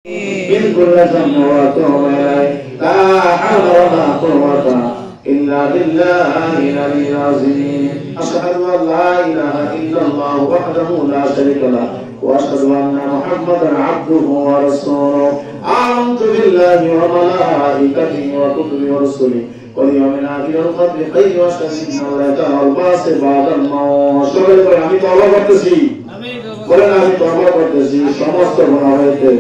من كل ذنب وأتوب إليه لا حول ولا قوة إلا بالله العلي العظيم أشهد أن لا إله إلا الله وحده لا شريك له وأشهد أن محمدا عبده ورسوله آمنت بالله وملائكته وكتبه ورسله واليوم الآخر والقدر خير وشر إنه الباس بعد الموت সবাই বলেন আমি তওবা করতেছি বলেন আমি তওবা করতেছি সমস্ত গুনাহ হইতে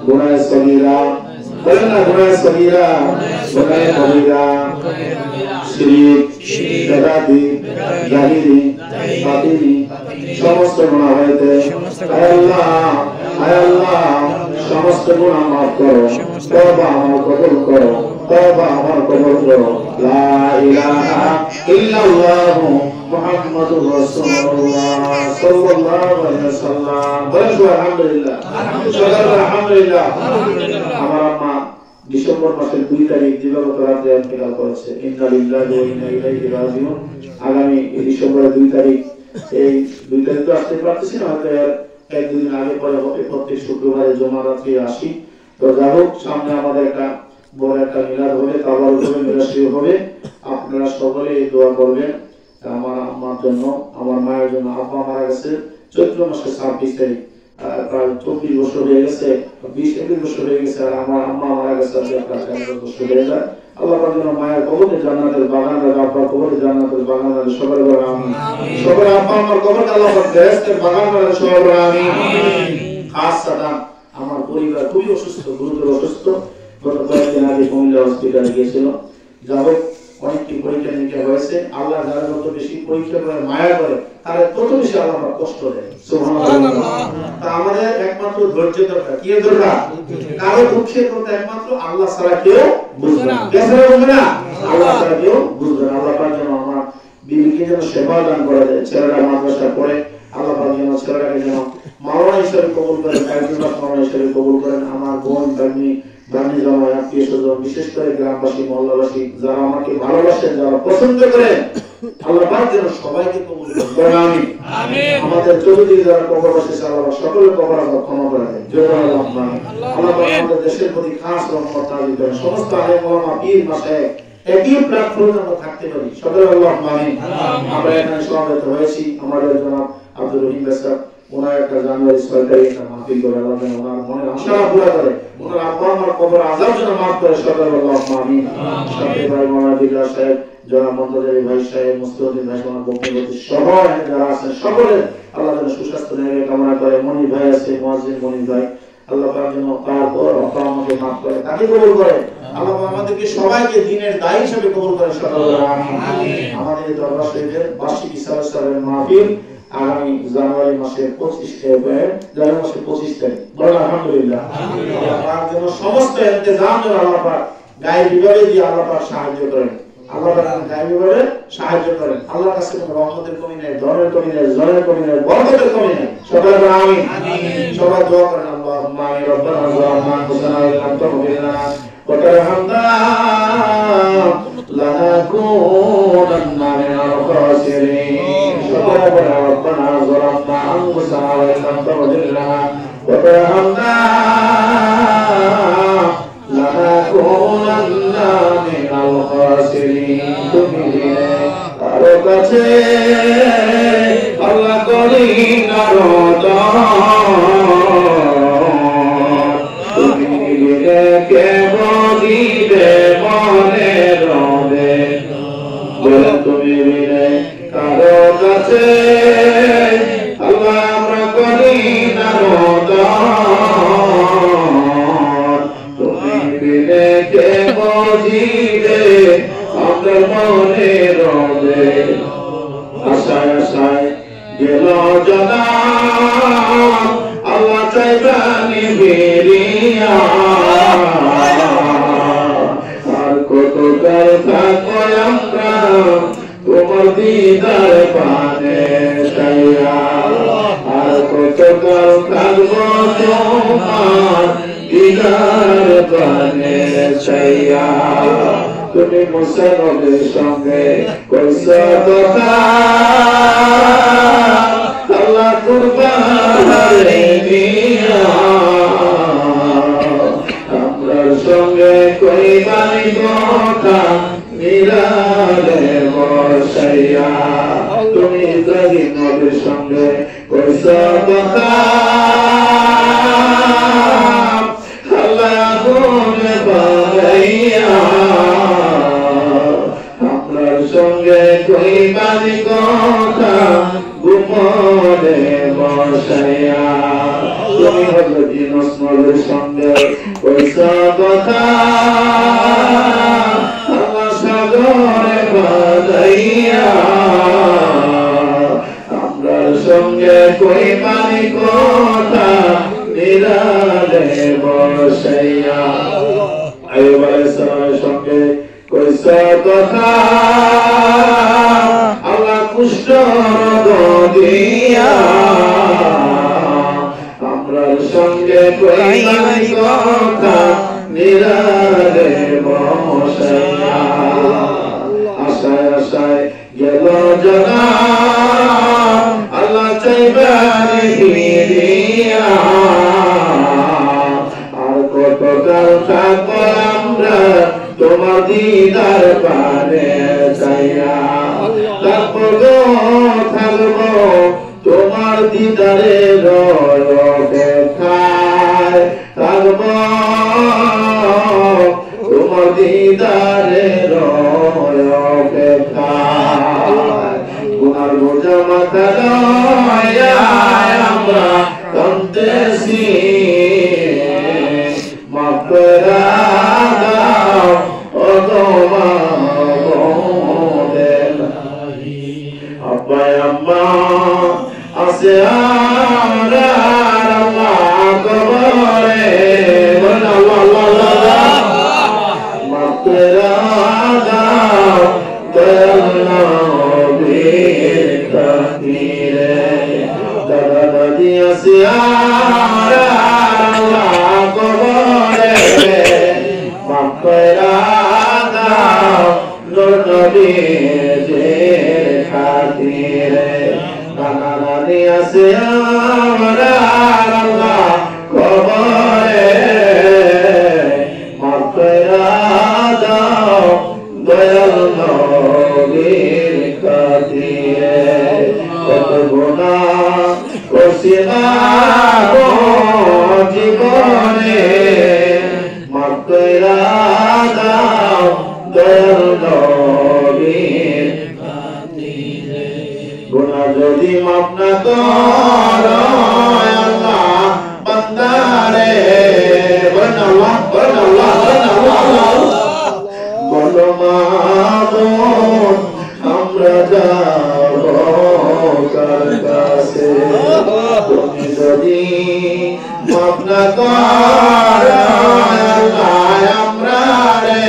গুনাহ সগীরা বলেন না গুনাহ সগীরা গুনাহ কবিরা শিরক বেদাতি জাহিরি বাতিলি সমস্ত গুনাহ হইতে আয় আল্লাহ সমস্ত গুনাহ মাফ করো তওবা আমার কবুল করো তওবা আমার কবুল করো লা ইলাহা ইল্লাল্লাহ মুহাম্মাদুর রাসূলুল্লাহ সাল্লাল্লাহু আলাইহি ওয়াসাল্লাম বলেন আলহামদুলিল্লাহ আলহামদুলিল্লাহ আমার আম্মা ডিসেম্বর মাসের 2 তারিখ দিবাগত রাতে ইন্তেকাল করেছে ইন্না লিল্লাহি ওয়া ইন্না ইলাইহি রাজিউন আগামী ডিসেম্বরের 2 তারিখ এই 2 তারিখ তো আসতে পারতেছি না হয়তো এক দুই দিন আগে পরে হবে প্রত্যেক শুক্রবারে জমা রাত্রি আসি তো যাই হোক সামনে আমাদের একটা বড় একটা মিলাদ হবে তাওবার উপরে মিলাদ শুরু হবে আপনারা সকলে দোয়া করবেন আমার আম্মার জন্য আমার মায়ের জন্য আব্বা মারা গেছে চৈত্র মাসের 26 তারিখ প্রায় 24 বছর হয়ে গেছে 20-21 বছর হয়ে গেছে আর আমার আম্মা মারা গেছে প্রায় 5 বছর হয়ে যায় আল্লাহ পাক যেন মায়ের কবরে জান্নাতের বাগান রাখে আব্বার কবরে জান্নাতের বাগান রাখে সবাই বলে আমিন সবাই আব্বা আমার কবরে আল্লাহ পাক বেহেশতের বাগান রাখে সবাই বলে আমিন খাস সালাম আমার পরিবার খুবই অসুস্থ গুরুতর অসুস্থ গত কয়েকদিন আগে কুমিল্লা হসপিটালে গিয়েছিল যাই অনেক কি পরীক্ষা নিরীক্ষা হয়েছে আল্লাহ যারা যত বেশি পরীক্ষা করে মায়া করে তারা তত বেশি আল্লাহ কষ্ট দেয় সুবহানাল্লাহ তা আমাদের একমাত্র ধৈর্য দরকার কি দরকার কারো দুঃখের কথা একমাত্র আল্লাহ ছাড়া কেউ বুঝবে না কে ছাড়া বুঝবে না আল্লাহ ছাড়া কেউ বুঝবে না আল্লাহ পাক যেন আমার বিবিকে যেন সেবা দান করে দেয় ছেলেরা মাদ্রাসা পড়ে আল্লাহ পাক যেন ছেলেটাকে যেন মাওলানা হিসেবে কবুল করেন কায়দুল্লাহ মাওলানা হিসেবে কবুল করেন আমার বোন বানি জামাই আত্মীয় স্বজন বিশেষ করে গ্রামবাসী মহল্লাবাসী যারা আমাকে ভালোবাসেন যারা পছন্দ করেন আল্লাহ পাক যেন সবাইকে কবুল করেন আমিন আমাদের চতুর্দিকে যারা কবরবাসী আল্লাহ সকলের কবর আল্লাহ ক্ষমা করে দেন জয় আল্লাহ আল্লাহ পাক আমাদের দেশের প্রতি খাস রহমত নাযিল করেন সমস্ত আলেম ওলামা পীর মাশায়েখ একই প্ল্যাটফর্মে আমরা থাকতে পারি সকলে আল্লাহ আমিন আমরা এখানে সমবেত হয়েছি আমাদের জনাব আব্দুর রহিম বাসা ওনার একটা জানুয়ারি 6 তারিখে একটা মাহফিল করে আল্লাহ যেন ওনার মনের আশা পুরা করে ওনার আব্বা আমার কবর আযাব যেন মাফ করে সকলে আল্লাহ আমিন সাথে ভাই মাওলানা বিল্লাহ সাহেব জনাব মন্তাজারি ভাই সাহেব মুস্তাফিজ ভাই ওনার বক্তব্য সবাই যারা আছেন সকলে আল্লাহ যেন সুস্বাস্থ্য নিয়ে কামনা করে মনির ভাই আছে মুয়াজ্জিন মনির ভাই আল্লাহ পাক যেন তার পর আমাকে মাফ করে তাকে কবুল করে আল্লাহ আমাদেরকে সবাইকে দ্বীনের দায়ী হিসেবে কবুল করে সকলে আমিন আমাদের দরবার শরীফের বার্ষিক ইসলামের মাহফিল আগামী জানুয়ারি মাসের 25 তারিখ বলেন আলহামদুলিল্লাহ আল্লাহ পাক যেন সমস্ত ইন্তজাম যেন আল্লাহ পাক গায়ে বিভাগে দিয়ে আল্লাহ পাক সাহায্য করেন আল্লাহ পাক গায়ে বিভাগে সাহায্য করেন আল্লাহর কাছে কোনো রহমতের কমি নেই ধনের কমি নেই জনের কমি নেই বরকতের কমি নেই সবাই বলেন আমিন সবাই দোয়া করেন আল্লাহুম্মা রাব্বানা যালামনা আনফুসানা ওয়া ইল্লাম তাগফির লানা ওয়া তারহামনা লানাকুনান্না মিনাল খাসিরিন ربنا ظلمنا أنفسنا وإن لم تغفر لنا وترحمنا لنكونن من الخاسرين তুমি কারো কাছে আল্লাহ করি না তুমি কে বলিবে মনে রবে বলে তুমি কারো কাছে আল্লাহ আমরা করি না তুমি বিনে কে বুঝিবে আমাদের মনে রবে আশায় আশায় গেল জানা আল্লাহ চাইবানি বেরিয়া আর কত কাল থাকবো আমরা তোমার দিদার পানে চাইয়া আর কত কাল থাকবো তোমার দিদার পানে চাইয়া তুমি মুসলমানের সঙ্গে কইছো কথা আল্লাহ কুরবান দিয়া ইব্রাহিম নবীর সঙ্গে কইছ কথা আল্লাহ আগুনে বানাইয়া আমরার সঙ্গে কইবানি কথা গোপনে বসাইয়া তুমি হযরত ইউনূস নবীর সঙ্গে কইছ কথা আল্লাহ সাগরে বানাইয়া আমরার সঙ্গে কইবানি কথা নিরালে বসাইয়া আইয়ুব আলাইহিস সালামের সঙ্গে কইছ কথা আল্লাহ কুষ্ঠ রোগ দিয়া আমরার সঙ্গে কইবানি কথা নিরালে বসাইয়া আশায় আশায় গেল জানা আল্লাহ চাইবানি ফিরিয়া আর কত কাল থাকবো আমরা তোমার দিদার পানে চাইয়া তারপর থাকবো তোমার দিদারের অপেক্ষায় থাকবো তোমার দিদারের অপেক্ষায় গুনার বোঝা মাথা লইয়া আমরা কাঁদতেছি মাফ করে দাও ও তোমাদের আব্বা আম্মা আছে আমরা আল্লাহ কবরে আল্লাহ আল্লাহ মাফ করে দাও দয়াল নবীর খাতিরে দাদা দাদি আছে আমরা আল্লাহ কবরে মাফ করে দাও নবীর খাতিরে নানা নানি আছে আমরা আল্লাহ কবরে মাফ করে দাও দয়াল নবীর খাতিরে কত গুনাহ করছি জীবনে মাফ করে দাও দয়াল নবীর খাতিরে গুনাহ যদি মাফ না করো আল্লাহ বান্দারে বনাল্লাহ বনাল্লাহ বনাল্লাহ বলো মাবুদ আমরা যাব কার কাছে তুমি যদি মাফ না করো আল্লাহ আমরা রে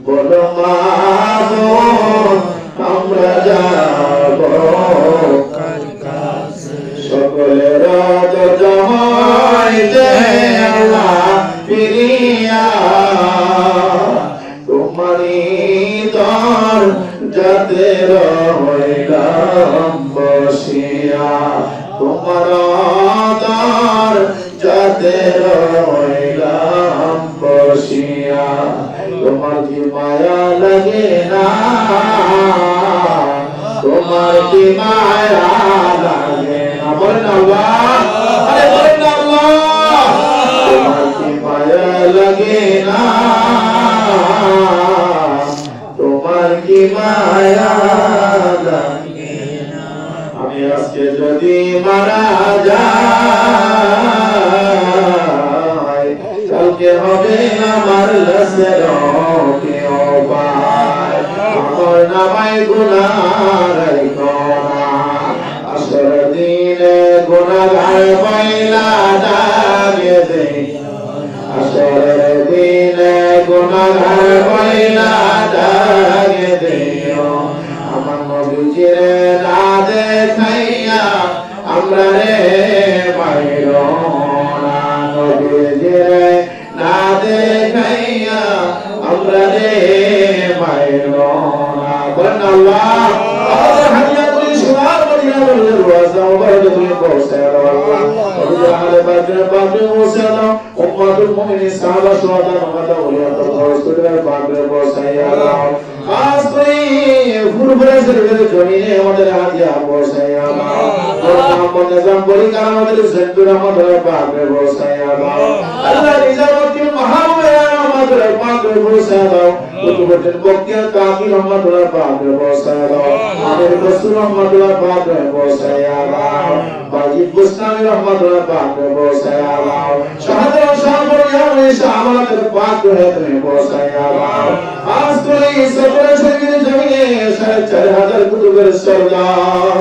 বলো মাবুদ আমরা যাব কার কাছে সকলের জমাইতে আল্লাহ ফিরিয়া তোমারি দর যাতে রইলাম বসিয়া তোমার দর যাতে রইলাম বসিয়া তোমার কি মায়া লাগে না তোমার কি মায়া লাগে না বলেন আল্লাহ আরে বলেন আল্লাহ তোমার কি মায়া লাগে না তোমার কি মায়া লাগে না আমি আজকে যদি মারা যাই কালকে হবে না আমার লাশের কেউ পায় আমার নামায় গুনার কোনা আসর দিনে গুনাহগার পাইলা ডাকে দেই আসর দিনে গুনাহগার পাইলা ডাকে দেও আমার নবীজিরে না দেখাইয়া আমরা রে পাইলো না নবীজিরে না দেখাইয়া আমরা রে পাইলো না বলেন আল্লাহ হাদিয়া করি সুনার মদিনা বলে রওজা মুবারক তুমি পৌঁছায় দাও আল্লাহ বাজনা পাকে পৌঁছে দাও উম্মাতুল মুমিনিন সাহাবা সুহাদা মাতা ওলিয়াত হসপিটালের পাকে পৌঁছাইয়া দাও খাস করে ফুরফুরা শরীফের জমিনে আমাদের হাতিয়া পৌঁছাইয়া দাও মোহাম্মদ নিজাম বলিকা আমাদের সেন্টুর আমাদের পাকে পৌঁছাইয়া দাও আল্লাহ নিজামুদ্দিন মাহমুদ আমাদের পাকে পৌঁছাইয়া দাও কুতুবুদ্দিন বখতিয়ার কাকি আমাদের পাকে পৌঁছাইয়া দাও আমাদের রাসূল আমাদের পাকে পৌঁছাইয়া দাও বাজিদ বুস্তানি আমাদের পাকে পৌঁছাইয়া দাও শাহাদাত শাহবরিয়া হমেশা আমাদের পাকে তুমি পৌঁছাইয়া দাও আজ করে সফর শরীফের জমিনে 4500 কুতুবের সরদার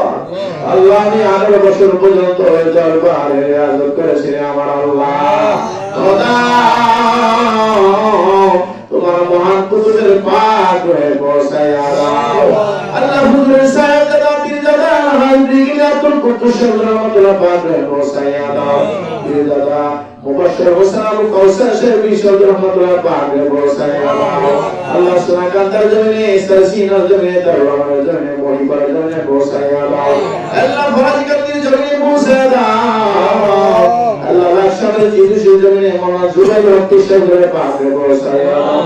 আল্লাহ নে 18 বছর পর্যন্ত দরবারে রিয়াজত করেছিলেন আমার আল্লাহ খোদা তোমার মহান কুতুবের পাক হয়ে পৌঁছায়া দাও আল্লাহ হুজুরের সাহেব দাদা পীর দাদা হাজরি আব্দুল কুদ্দুস রহমাতুল্লাহ পাক হয়ে পৌঁছায়া দাও পীর দাদা মুবাশশির হোসেন আবু কাউসার শরীফ শহীদ রহমাতুল্লাহ পাক হয়ে পৌঁছায়া দাও আল্লাহ সুনাকান্তার জমিনে সারসিনার জমিনে দরবারের জমিনে মহিবার জমিনে পৌঁছায়া দাও আল্লাহ ফরাজগঞ্জের জমিনে পৌঁছায়া দাও আল্লাহ লাকসামের জিদুসের জমিনে মাওলানা জুবাইর রহমাতুল্লাহ শরীফের পাক হয়ে পৌঁছায়া দাও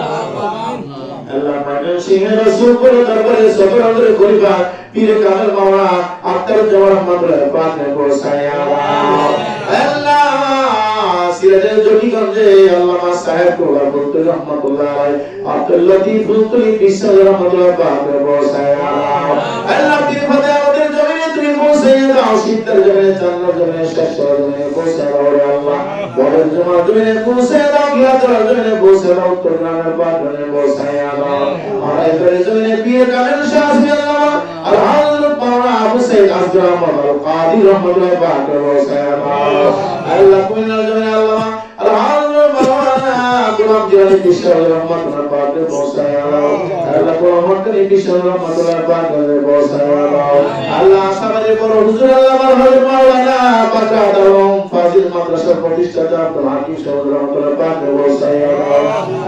আল্লাহ মানন সিংহের রাসূলপুর দরবারে সফরদের খলিফা পীর কামেল মাওলানা আখতার জামান রহমাতুল্লাহ পাক হয়ে পৌঁছায়া দাও আল্লাহ সিরাজের জটিগঞ্জে আল্লামা সাহেব কোলা বলতে রহমাতুল্লাহ আলাইহি আব্দুল লতিফ ফুলতুলি বিশ্বর রহমাতুল্লাহ পাক হয়ে পৌঁছায়া দাও আল্লাহ পীর ফাতে আমাদের জমিনে তুমি পৌঁছায়া দাও সিদ্ধার জমিনে চান্নার জমিনে শেষর জমিনে পৌঁছায়া দাও রে আল্লাহ বড় জমার জমিনে পৌঁছায়া দাও গিয়াতর জমিনে পৌঁছায়া দাও উত্তরগ্রামের পাক জমিনে পৌঁছায়া দাও আড়াইপুরের জমিনে পীর কামেল শাহী আল্লাহ আলহামদুলিল্লাহ পাওনা আবু সাইদ আজরা মাদাল কাদি রহমাতুল্লাহ পাক হয়ে পৌঁছায়া দাও আল্লাহ কুমিল্লার জমিনে আল্লাহ আলহামদুলিল্লাহ পাওনা গোলাম জিলানী বিশ্বর রহমাতুল্লাহ পাক হয়ে পৌঁছায়া দাও আল্লাহ গোলামকারী বিশ্বর রহমাতুল্লাহ পাক হয়ে পৌঁছায়া দাও আল্লাহ সমাজের বড় হুজুর আল্লাহ মারহাম মাওলানা পাকা দারুম ফাজিল মাদ্রাসার প্রতিষ্ঠাতা আব্দুল হাকিম সাহেব রহমাতুল্লাহ পাক হয়ে পৌঁছায়া দাও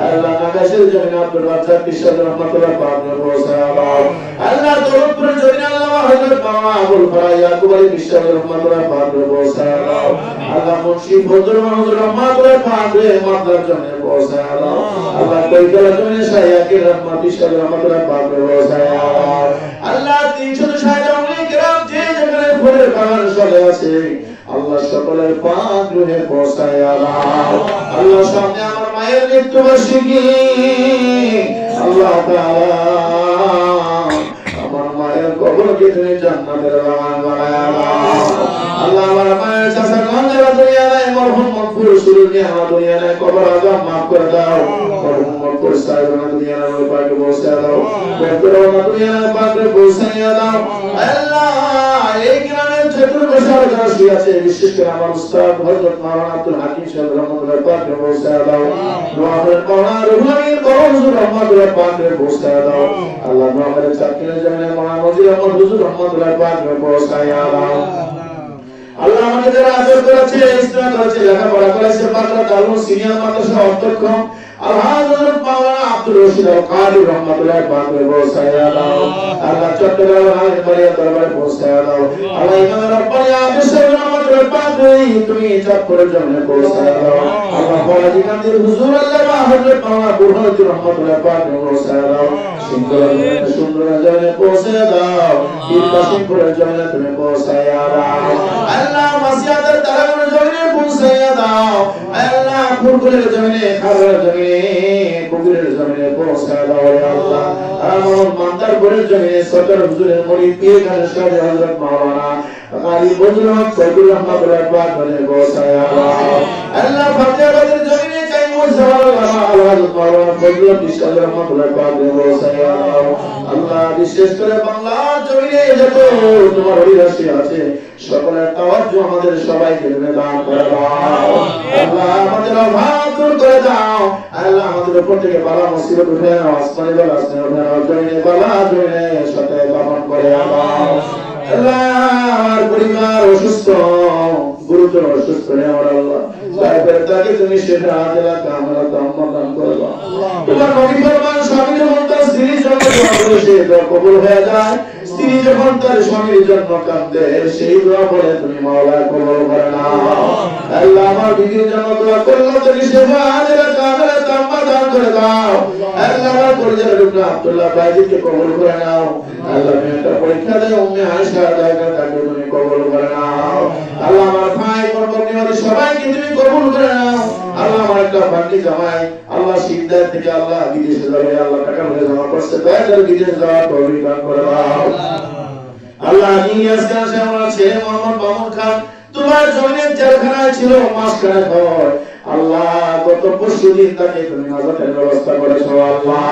আল্লাহ নাগাশের জমিনে আব্দুল রাজ্জাক বিশ্বর রহমাতুল্লাহ পাক হয়ে পৌঁছায়া দাও আল্লাহ দৌলতপুরের জমিনে আল্লাহ হযরত মাওলানা আবুল ফরাজ ইয়াকুব আলী বিশ্বর রহমাতুল্লাহ পাক হয়ে পৌঁছায়া দাও আল্লাহ মুন্সি ফজল মাহমুদ রহমাতুল্লাহ পাক হয়ে মাদ্রাসার জমিনে পৌঁছায়া দাও আল্লাহ কইতলা জমিনে শাইয়াকের রহমাত বিশ্বর রহমাতুল্লাহ পাক হয়ে পৌঁছায়া দাও আল্লাহ 360 গ্রাম যে যেখানে ফুলের বাগান চলে আছে আল্লাহ সকলের পাক রুহে পৌঁছায়া দাও আল্লাহ সামনে আমার মায়ের মৃত্যুবার্ষিকী আল্লাহ তাআলা আমার মায়ের কবরকে তুমি জান্নাতের বাগান বানায়া দাও আল্লাহ আমার মায়ের চাচা গঞ্জের দুনিয়ায় মরহুম মকবুল সুরুনি আমার দুনিয়ায় কবর আযাব maaf করে দাও মরহুম মকবুল সাহেবের দুনিয়ায় পাকে পৌঁছায়া দাও বেহতর দুনিয়ায় পাকে পৌঁছায়া দাও আল্লাহ এই গ্রামের চতুর্পাশে যারা শুয়ে আছে বিশেষ করে আমার উস্তাদ হযরত মাওলানা আব্দুল হাকিম সাহেব রহমাতুল্লাহ পাকে পৌঁছায়া দাও নোয়াবের মাওলানা রুহুল আমিন বড় হুজুর রহমাতুল্লাহ পাকে পৌঁছায়া দাও আল্লাহ নোয়াবের চাকিলের জমিনে মাওলানা নজির আহমদ হুজুর রহমাতুল্লাহ পাকে পৌঁছায়া দাও আল্লাহ আমাদের যারা আদর করেছে ইসলাম করেছে লেখাপড়া করেছে মাদ্রাসা তালুম সিনিয়র মাদ্রাসা অধ্যক্ষ আলহামদুলিল্লাহ মাওলানা আব্দুল রশিদ আল কাদি রহমাতুল্লাহ পাকে পৌঁছায়া দাও আল্লাহ চট্টগ্রামের আমির মারিয়া দরবারে পৌঁছায়া দাও আল্লাহ ইমাম রব্বানি আব্দুল সালাম রহমাতুল্লাহ পাকে তুমি চাঁদপুরের জমিনে পৌঁছায়া দাও আল্লাহ ফরাজি কান্দির হুজুর আল্লাহ হযরত মাওলানা বুরহানুদ্দিন রহমাতুল্লাহ পাকে পৌঁছায়া দাও সুন্দর জমিনে পৌঁছায়া দাও কাশিমপুরের জমিনে তুমি পৌঁছায়া দাও আল্লাহ মাসিয়াদের তারাগুনের জমিনে পৌঁছায়া দাও আল্লাহ ফুরকুলের জমিনে খারের জমিনে বগুড়ের জমিনে পৌঁছায়া দাও আল্লাহ আমার মান্দারপুরের জমিনে সরকার হুজুরের মুরিদ পীর কাদের সাহেব হযরত মাওলানা কারি বজরুল হক সাইদুর রহমাতুল্লাহ পাক বলে পৌঁছায়া দাও আল্লাহ ফাতেহাবাদের জমিনে কাইমুল জালাল হযরত মাওলানা ফজলুল বিশাল রহমাতুল্লাহ পাক বলে পৌঁছায়া দাও আল্লাহ বিশেষ করে বাংলার জমিনে যত তোমার অধিবাসী আছে সকলের তাওয়াজ্জু আমাদের সবাইকে দান করে দাও আল্লাহ আমাদের অভাব দূর করে দাও আল্লাহ আমাদের উপর থেকে বালা মুসিবত উঠে নাও আসমানি বালা আসমানি উঠে নাও জমিনে বালা জমিনে সাথে দাফন করে দাও আল্লাহ আমার পরিবার অসুস্থ গুরুতর অসুস্থ আমার আল্লাহ তারপরে তাকে তুমি সেটা আজলা কামনা দান করে দাও তোমার নবী ফরমান স্বামীর মত স্ত্রী জন্য দোয়া করে সে দোয়া কবুল হয়ে যায় স্ত্রী যখন তার স্বামীর জন্য কাঁদে সেই দোয়া বলে তুমি মাওলা কবুল করে নাও। আল্লাহ আমার বিবির জন্য দোয়া করলাম তুমি সেবা আজরা কামরা তাম্মা দান করে দাও। আল্লাহ আমার পরিজনের রূপে আব্দুল্লাহ বাইজিকে কবুল করে নাও। আল্লাহ মেয়েটা পরীক্ষা দেয় উম্মে আয়েশা জায়গা তাকে তুমি কবুল করে নাও। আল্লাহ আমার ভাই কর্মকর্তাদের সবাইকে তুমি কবুল করে নাও। আল্লাহ আমার একটা বান্দি জামাই আল্লাহ সিদ্ধার থেকে আল্লাহ বিদেশে যাবে আল্লাহ টাকা বলে জমা করছে দয়াকরে বিদেশে যাওয়ার তৌফিক দান করে দাও। আল্লাহ নিয়াজ খান আমার ছেলে মোহাম্মদ মামুন খান তোমার জমিনে জেলখানায় ছিল মাসখানেক হয়। আল্লাহ গত পরশুদিন তাকে তুমি নাজাতের ব্যবস্থা করেছো। আল্লাহ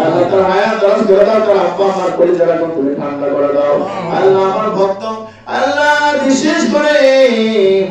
আল্লাহ তার হায়াত দারাজ করে দাও, তার আব্বা আমার পরিচয় তুমি ঠান্ডা করে দাও। আল্লাহ আমার ভক্ত আল্লাহ বিশেষ করে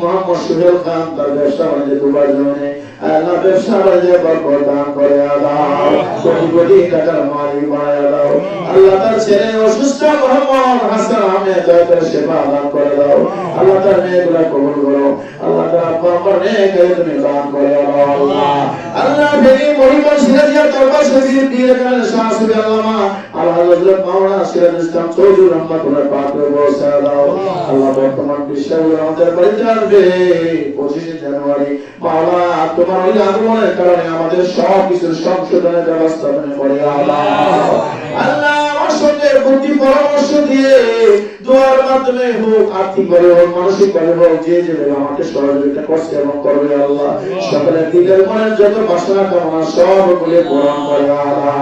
মোহাম্মদ সুহেল খান তার ব্যবসা বাণিজ্য দুবার জমিনে আল্লাহ ব্যবসা বাণিজ্য বরকত দান করে দাও, কোটি কোটি টাকার মালিক বানায় দাও। আল্লাহ তার ছেলে অসুস্থ মোহাম্মদ হাসান আহমেদ দয়াকরে সেবা দান করে দাও। আল্লাহ তার মেয়েগুলা কবুল করো। আল্লাহ তার আব্বা আমার মেয়েকে তুমি দান করে দাও। আল্লাহ আল্লাহ ভেরি মরিবল সিরাজিয়া দরবার শরীফ দিয়ে গেলেন শাহসুবি আল্লামা আল্লাহ হযরত মাওলানা সিরাজুল ইসলাম চৌধুরী রহমাতুল্লাহ পাকে বসা দাও। আল্লাহ বর্তমান বিশ্ববিদ্যালয় আমাদের বাড়িতে আসবে 25 জানুয়ারি। মাওলা তোমার ওই আগমনের কারণে আমাদের সব কিছুর সংশোধনের ব্যবস্থা করে আল্লাহ। আল্লাহ আমার সঙ্গে বুদ্ধি পরামর্শ দিয়ে দোয়ার মাধ্যমে হোক আর্থিক ভাবে হোক মানসিক ভাবে হোক যে যেভাবে আমাকে সহযোগিতা করছে এবং করবে আল্লাহ সকলের দিলের মনের যত বাসনা কামনা সবগুলো পূরণ করে আল্লাহ।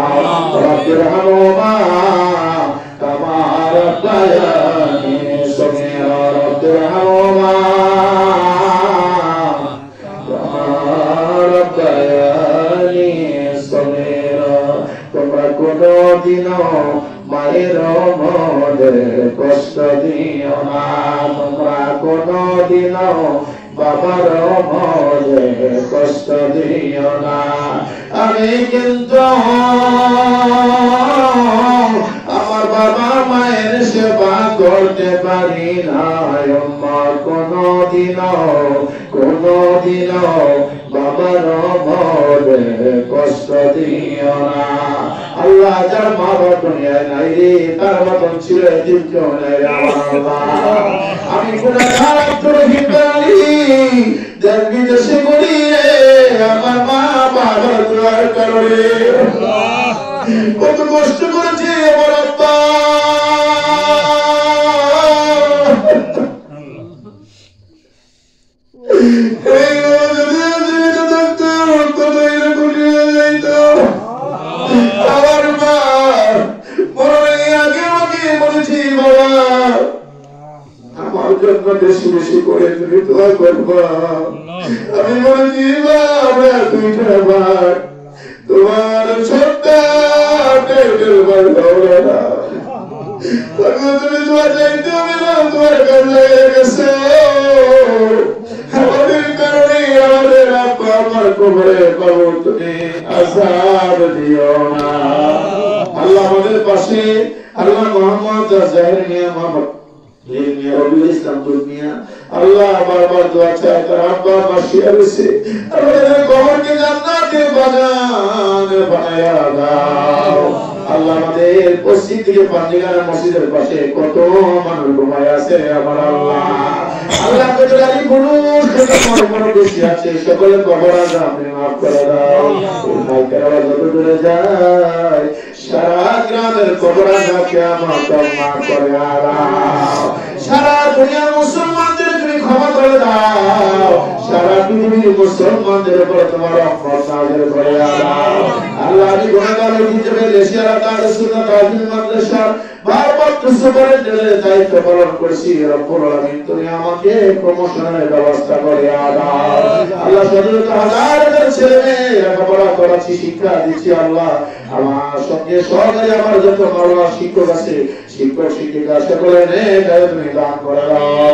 রব্বির হামহুমা কামা রাব্বায়ানি সগীরা রব্বির হামহুমা কামা রাব্বায়ানি সগীরা। তোমরা কোনদিনও মায়ের মনের কষ্ট দিও না, তোমরা কোনদিনও বাবার মনের কষ্ট দিও না। আমি কিন্তু আমার বাবা মায়ের সেবা করতে পারি না, কোনদিনও বাবার মনের কষ্ট দিও না। আল্লাহ যার মা বাবা দুনিয়ায় নাই রে তার মতন ছিল দিন কেউ নাই আল্লাহ। আমি গুনাহগার আব্দুর রহিম বাড়ি দেশ বিদেশে করি রে আমার মা বাবার দোয়ার কারণে কত কষ্ট করেছে আমার আব্বা। বেশি বেশি করে তুমি দোয়া করবা। আমি বলেছি তোমার ছোট্ট তুমি দোয়া চাইতে হবে না, তোমার কাছে গেছে আমাদের কারণে আমাদের আব্বা আমার কবরে পাবো তুমি আযাব দিও না। আল্লাহ আমাদের পাশে আল্লাহ মোহাম্মদ জাহির মিয়া মোহাম্মদ আল্লাহ বারবার দোয়া চায় তার আব্বা পাশে আছে। আমাদের কবরকে জান্নাতের বাগান বানায়া দাও। আল্লাহ আমাদের পশ্চিম দিকে পাঞ্জিগার মসজিদের পাশে কত মানুষ ঘুমায় আছে আমার আল্লাহ। আল্লাহ কতলারি পুরুষ কত বড় বেশি আছে সকলের কবর আযাব আপনি মাফ করে দাও। মাইকের আওয়াজ যত দূরে যায় সারা গ্রামের কবর আযাব কিয়ামত মাফ করে দাও। সারা দুনিয়ার মুসলমানদের তুমি ক্ষমা করে দাও। সারা পৃথিবীর মুসলমানদের উপর তোমার রহমত নাযিল করে দাও। আল্লাহ আমি গুনাহগার হিসেবে দেশিয়ারা তার সুন্নাত তাওহীদ মাদ্রাসা বারবার সুবহানের দিনের দায়িত্ব পালন করেছি। রব্বুল আলামিন তুমি আমাকে প্রমোশনের ব্যবস্থা করে দাও। আল্লাহ শত হাজার ছেলে মেয়ে লেখাপড়া করাচ্ছি শিক্ষা দিচ্ছি আল্লাহ। আমার সঙ্গে সহকারী আমার যত মাওলানা শিক্ষক আছে শিক্ষক শিক্ষিকা সকলের নেক তুমি দান করে দাও।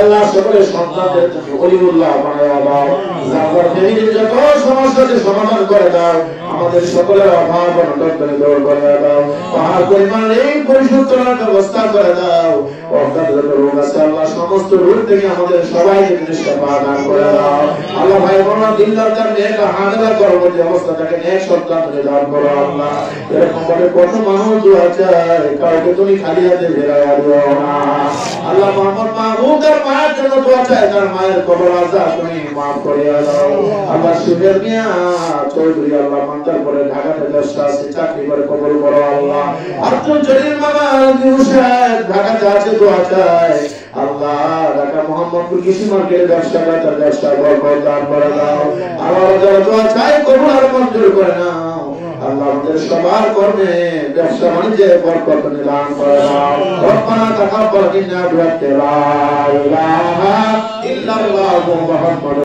আল্লাহ সকলের সন্তানদের তুমি ওলিউল্লাহ বানায়া দাও। যার ফ্যামিলির যত সমস্যাকে সমাধান করে দাও। আমাদের সকলের অভাব অনটন দূর করে দাও। পাহাড় পরিমাণ ঋণ পরিশোধ করার ব্যবস্থা করে দাও। অর্থাৎ যত রোগ আছে আল্লাহ সমস্ত রোগ থেকে আমাদের সবাইকে তুমি সেবা দান করে দাও। আল্লাহ ভাই বোনেরা আলহামদুলিল্লাহ তার নেক হামিলা গর্ভবতী অবস্থাটাকে নেক সন্তান দান করো আল্লাহ। এরকম ভাবে কত মানুষ দোয়া চায়, কাউকে তুমি খালি হাতে ফেরাইয়া দিও না আল্লাহ। মোহাম্মদ মাহমুদের মায়ের জন্য দোয়া চায়, তার মায়ের কবর আযাব তুমি মাফ করিয়া দাও আল্লাহ। সুবের মিয়া চৌধুরী আল্লাহ মান্দার পরে ঢাকাতে দশটা আছে, চাকরি করে কবর করো আল্লাহ। আব্দুল জলিল মামা নিউশাদ ঢাকাতে আছে, দোয়া চায় আল্লাহ। ঢাকা মোহাম্মদপুর কৃষি মার্কেটের ব্যবসা করে, তার ব্যবসা বরকত দান করে দাও আল্লাহ। যারা দোয়া চায় কবুল আর মঞ্জুর করে নাও আল্লাহ। আমাদের সবার কর্মে ব্যবসা বাণিজ্যে বরকত দান করে দাও। রব্বানা তাকাব্বাল মিন্না বিআতিলা ইলাহা ইল্লাল্লাহু মুহাম্মাদুর